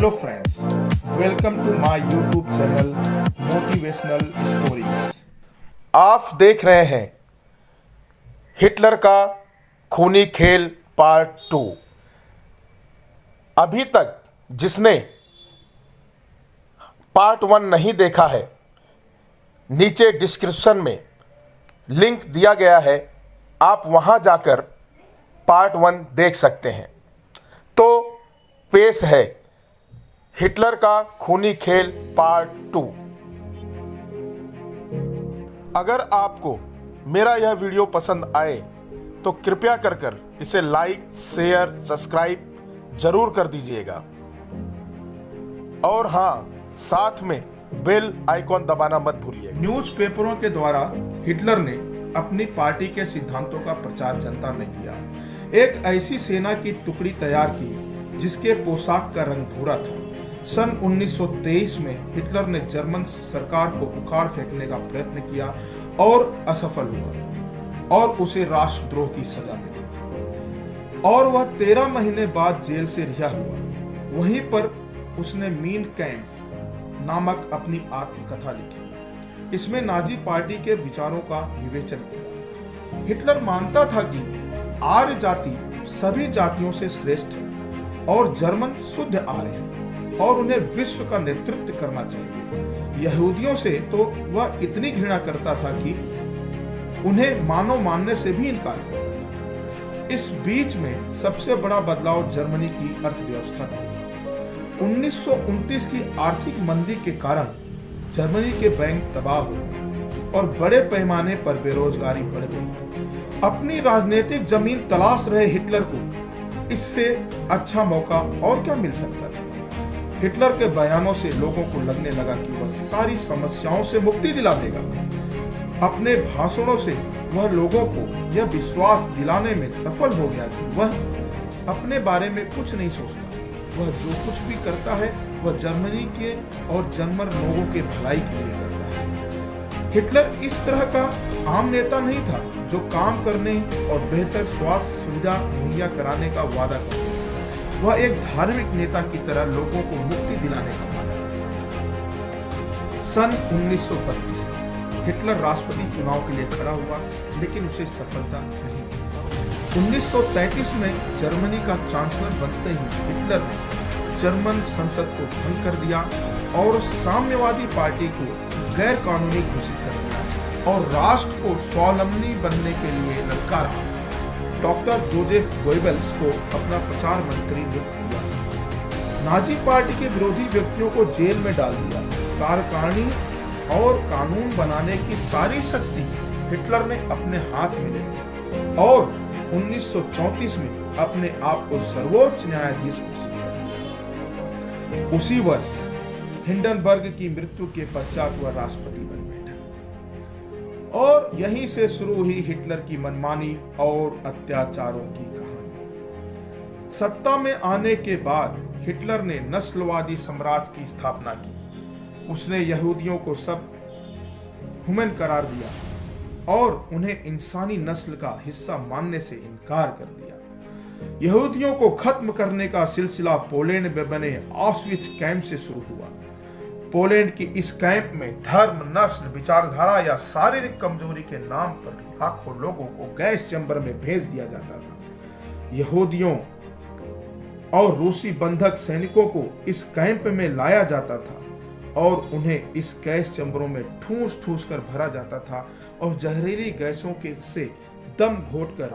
Hello friends, welcome to my YouTube channel motivational stories. आप देख रहे हैं हिटलर का खूनी खेल पार्ट 2। अभी तक जिसने पार्ट 1 नहीं देखा है, नीचे डिस्क्रिप्शन में लिंक दिया गया है, आप वहां जाकर पार्ट 1 देख सकते हैं। तो पेश है हिटलर का खूनी खेल पार्ट 2। अगर आपको मेरा यह वीडियो पसंद आए तो कृपया कर इसे लाइक, शेयर, सब्सक्राइब जरूर कर दीजिएगा और हाँ, साथ में बेल आइकॉन दबाना मत भूलिए। न्यूज़पेपरों के द्वारा हिटलर ने अपनी पार्टी के सिद्धांतों का प्रचार जनता में किया। एक ऐसी सेना की टुकड़ी तैयार की जिसके पोशाक का रंग भूरा था। सन 1923 में हिटलर ने जर्मन सरकार को उखाड़ फेंकने का प्रयत्न किया और असफल हुआ और उसे राष्ट्रद्रोह की सजा मिली और वह 13 महीने बाद जेल से रिहा हुआ। वहीं पर उसने मीन कैंप नामक अपनी आत्मकथा लिखी। इसमें नाजी पार्टी के विचारों का विवेचन किया। हिटलर मानता था कि आर्य जाति सभी जातियों से श्रेष्ठ है और जर्मन शुद्ध आर्य है और उन्हें विश्व का नेतृत्व करना चाहिए। यहूदियों से तो वह इतनी घृणा करता था कि उन्हें मानव मानने से भी इनकार करता था। इस बीच में सबसे बड़ा बदलाव जर्मनी की अर्थव्यवस्था में हुआ। 1929 की आर्थिक मंदी के कारण जर्मनी के बैंक तबाह हो गए और बड़े पैमाने पर बेरोजगारी बढ़ गई। अपनी राजनीतिक जमीन तलाश रहे हिटलर को इससे अच्छा मौका और क्या मिल सकता था। हिटलर के बयानों से लोगों को लगने लगा कि वह सारी समस्याओं से मुक्ति दिला देगा। अपने भाषणों से वह लोगों को यह विश्वास दिलाने में सफल हो गया कि वह अपने बारे में कुछ नहीं सोचता। वह जो कुछ भी करता है वह जर्मनी के और जर्मन लोगों के भलाई के लिए करता है। हिटलर इस तरह का आम नेता नहीं था जो काम करने और बेहतर स्वास्थ्य सुविधा मुहैया कराने का वादा करता। वह एक धार्मिक नेता की तरह लोगों को मुक्ति दिलाने का वादा करता था। सन 1932 में हिटलर राष्ट्रपति चुनाव के लिए खड़ा हुआ, लेकिन उसे सफलता नहीं मिली। 1933 में जर्मनी का चांसलर बनते ही हिटलर ने जर्मन संसद को भंग कर दिया और साम्यवादी पार्टी को गैर कानूनी घोषित कर दिया और राष्ट्र को स्वावलंबी बनने के लिए ललकारा। डॉक्टर जोसेफ गोइबल्स को अपना प्रचार मंत्री नियुक्त किया। नाजी पार्टी के विरोधी व्यक्तियों को जेल में डाल दिया। कार्यकारिणी और कानून बनाने की सारी शक्ति हिटलर ने अपने हाथ में ले ली और 1934 में अपने आप को सर्वोच्च न्यायाधीश घोषित कर दिया। उसी वर्ष हिंडनबर्ग की मृत्यु के पश्चात वह राष्ट्रपति बन बैठा और यहीं से शुरू हुई हिटलर की मनमानी और अत्याचारों की कहानी। सत्ता में आने के बाद हिटलर ने नस्लवादी साम्राज्य की स्थापना की। उसने यहूदियों को सब ह्यूमन करार दिया और उन्हें इंसानी नस्ल का हिस्सा मानने से इनकार कर दिया। यहूदियों को खत्म करने का सिलसिला पोलैंड में बने ऑस्विट्ज कैंप से शुरू हुआ। पोलैंड की इस कैंप में धर्म, नस्ल, विचारधारा या शारीरिक कमजोरी के नाम पर लाखों लोगों को गैस चैम्बर में भेज दिया जाता था। यहूदियों और रूसी बंधक सैनिकों को इस कैंप में लाया जाता था और उन्हें इस गैस चैम्बरों में ठूस ठूस कर भरा जाता था और जहरीली गैसों के से दम घोटकर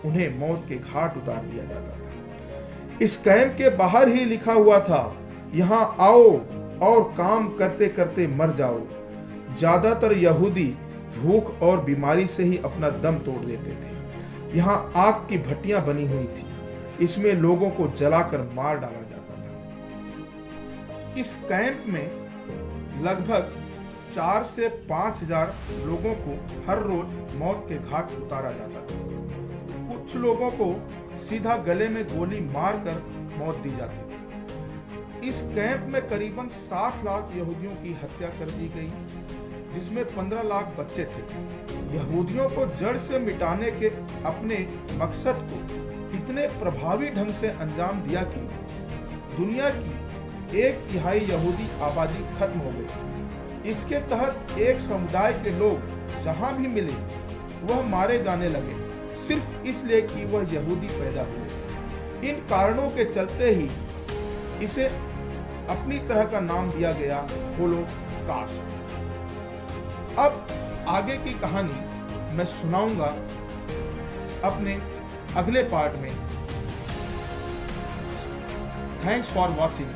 उन्हें मौत के घाट उतार दिया जाता था। इस कैंप के बाहर ही लिखा हुआ था, यहाँ आओ और काम करते करते मर जाओ। ज्यादातर यहूदी भूख और बीमारी से ही अपना दम तोड़ देते थे। यहाँ आग की भट्टियां बनी हुई थी, इसमें लोगों को जलाकर मार डाला जाता था। इस कैंप में लगभग 4 से 5 हजार लोगों को हर रोज मौत के घाट उतारा जाता था। कुछ लोगों को सीधा गले में गोली मारकर मौत दी जाती थी। इस कैंप में करीबन 60 लाख यहूदियों की हत्या कर दी गई, जिसमें 15 लाख बच्चे थे। यहूदियों को जड़ से मिटाने के अपने मकसद को इतने प्रभावी ढंग से अंजाम दिया कि दुनिया की 1/3 यहूदी आबादी खत्म हो गई। इसके तहत एक समुदाय के लोग जहां भी मिले वह मारे जाने लगे, सिर्फ इसलिए कि वह यहूदी पैदा हुए थे। इन कारणों के चलते ही इसे अपनी तरह का नाम दिया गया होलोकास्ट। अब आगे की कहानी मैं सुनाऊंगा अपने अगले पार्ट में। Thanks for watching.